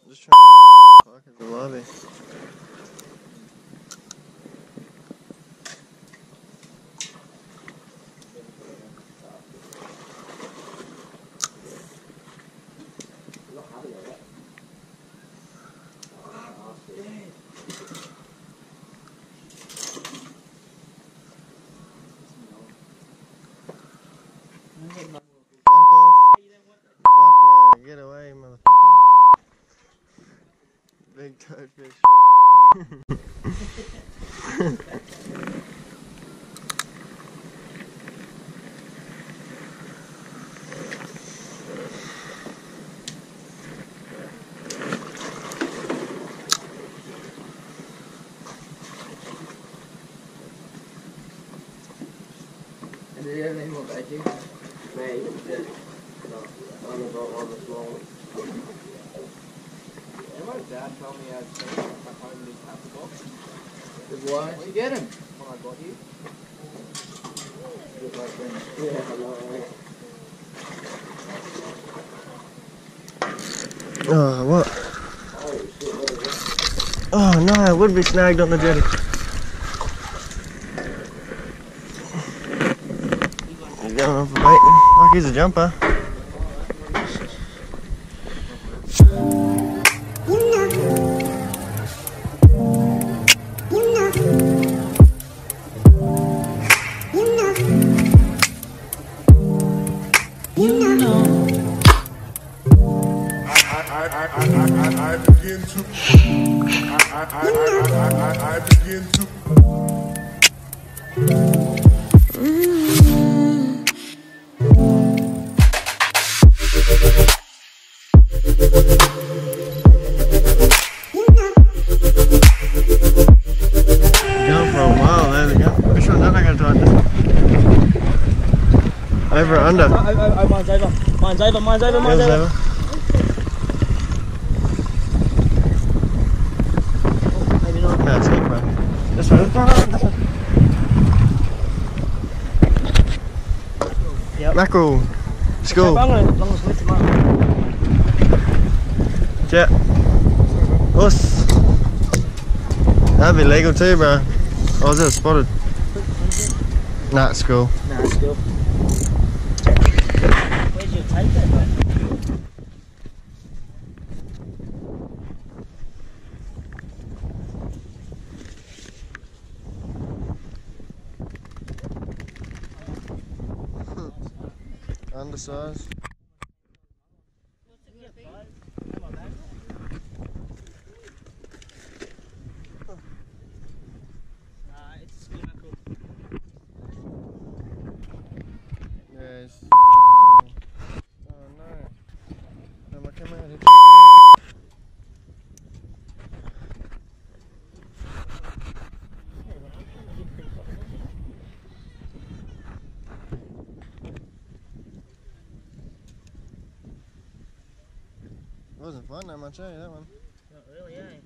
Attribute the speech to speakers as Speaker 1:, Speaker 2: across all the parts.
Speaker 1: Just trying to talk in the lobby. Get away, motherfucker. Big toadfish.
Speaker 2: Do you have any more veggies?
Speaker 1: Mate, yeah. No, on the boat, on the small.
Speaker 2: My dad told me I had to take my home this apple box. Why did you get him? When I got you.
Speaker 1: Yeah, I know, right? Oh, what? Oh no, it would be snagged on the jetty. He's going on for baiting. Like he's a jumper.
Speaker 3: I begin to
Speaker 1: Going for a while, there we go. Which one am I going to try this? Over or under?
Speaker 4: Oh, mine's over. Mine's over, mine's over, mine's
Speaker 1: Yours
Speaker 4: over.
Speaker 1: over.
Speaker 4: Maybe not.
Speaker 1: No, it's not, bro. This one. This one.
Speaker 4: Yep.
Speaker 1: Mackerel. School.
Speaker 4: I'm gonna switch them up.
Speaker 1: Jet. Us. That'd be legal too, bro. Oh, is it spotted? Nah, it's cool.
Speaker 4: Nah, it's cool. Where's your tape then, mate?
Speaker 1: Undersized. Yes. Oh no. No, my camera had it. It wasn't fun that much, eh? That one.
Speaker 4: Not really, eh?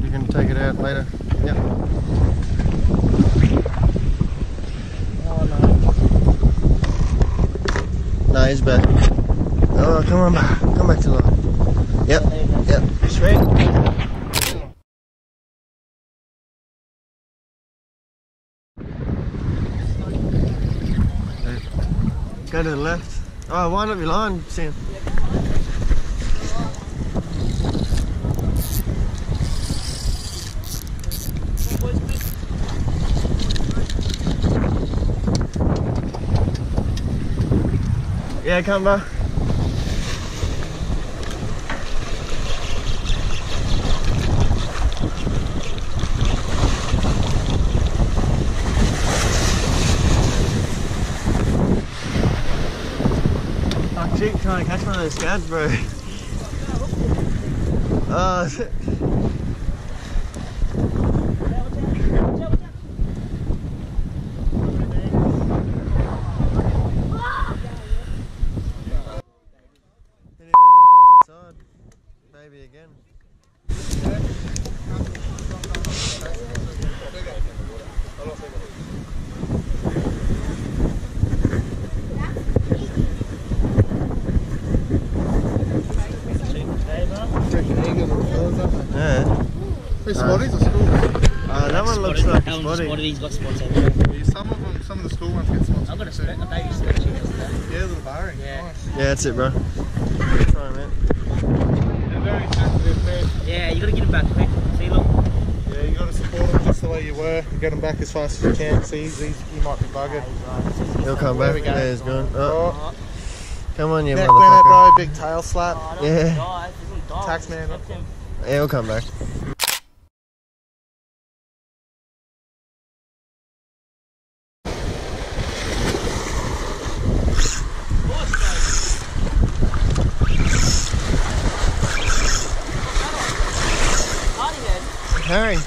Speaker 1: You can take it out later. Yep.
Speaker 4: Oh no.
Speaker 1: No, he's back. Oh, come on back. Come back to life. Yep. Yep.
Speaker 4: Sweet.
Speaker 1: Go to the left. Oh, wind up your line, Sam. Yeah, come back. I keep trying to catch one of those scads, bro. Oh, shit. Hit him in the fucking side. Maybe again. Yeah.
Speaker 3: Hey, spotties or school?
Speaker 1: That one looks like a
Speaker 4: Spotty.
Speaker 1: spotty.
Speaker 4: He's got spots everywhere.
Speaker 3: Some of them, some of the school ones get spots.
Speaker 4: I've got a baby spot yesterday.
Speaker 3: Yeah, a little barring.
Speaker 4: Yeah.
Speaker 3: Nice.
Speaker 1: Yeah, that's it, bro. Try him out.
Speaker 3: They're very sensitive, man.
Speaker 4: Yeah, you got to get him back quick. See, look.
Speaker 3: Yeah, you got to support them just the way you were. Get them back as fast as you can. See, he might be buggered.
Speaker 1: He'll come back.
Speaker 3: There we go.
Speaker 1: Yeah, he's gone. Oh,
Speaker 3: Oh,
Speaker 1: come on, you
Speaker 3: neck winner,
Speaker 1: motherfucker.
Speaker 3: bro. Big tail slap.
Speaker 1: Yeah.
Speaker 3: Taxman.
Speaker 1: Yeah, he'll come back. Harry.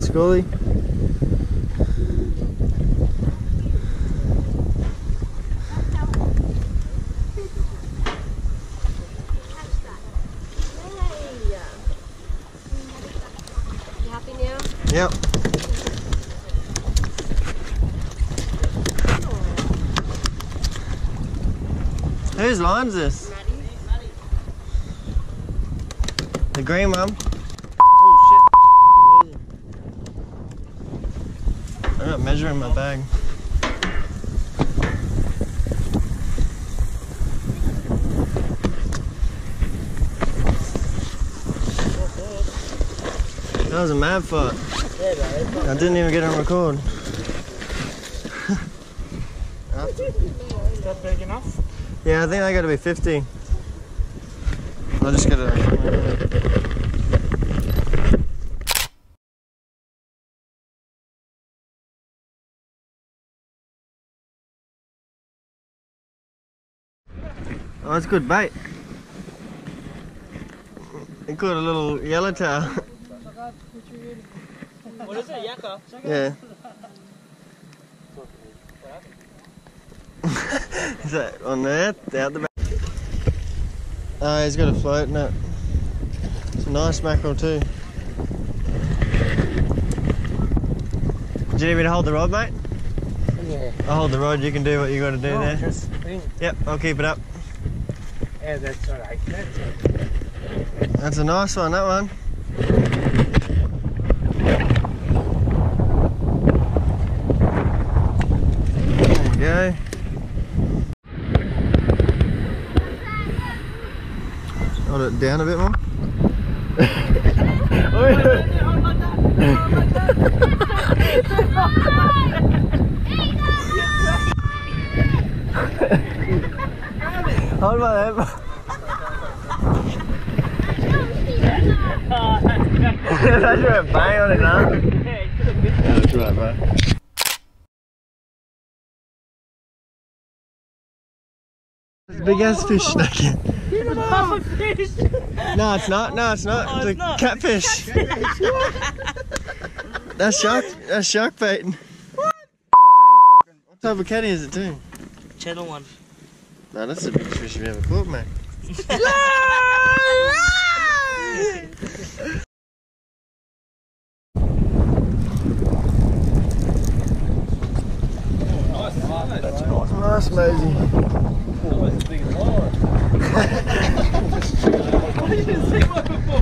Speaker 1: Schoolie.
Speaker 5: You happy now?
Speaker 1: Yep. Whose line's this? The green one. Oh shit. I got measure in my bag. That was a mad fight. I didn't even get on record.
Speaker 3: Is that big enough?
Speaker 1: Yeah, I think they got to be 50. I'll just get it. Oh, that's good bait. He caught a little yellowtail.
Speaker 4: What is it, yakka?
Speaker 1: Yeah. Is that on there? Out the back? Oh, he's got a float in it. It's a nice mackerel too. Do you need me to hold the rod, mate?
Speaker 2: Yeah.
Speaker 1: I'll hold the rod, you can do what you got to do there.
Speaker 2: Just bring.
Speaker 1: Yep, I'll keep it up.
Speaker 2: Yeah, that's alright.
Speaker 1: That's a nice one, that one. There you go. Hold it down a bit more. Hold my head. That's right, bang on it now. That's right, bro. It's a big ass fish snake. No, it's not. No, it's not.
Speaker 4: Oh,
Speaker 1: it's
Speaker 4: it's not.
Speaker 1: Catfish. That's shark baiting. What type of catty is it too?
Speaker 4: Channel one.
Speaker 1: No, that's the biggest fish you've ever caught, mate. Nice, Mosey.
Speaker 2: Almost as big as mine. Why didn't you see one before?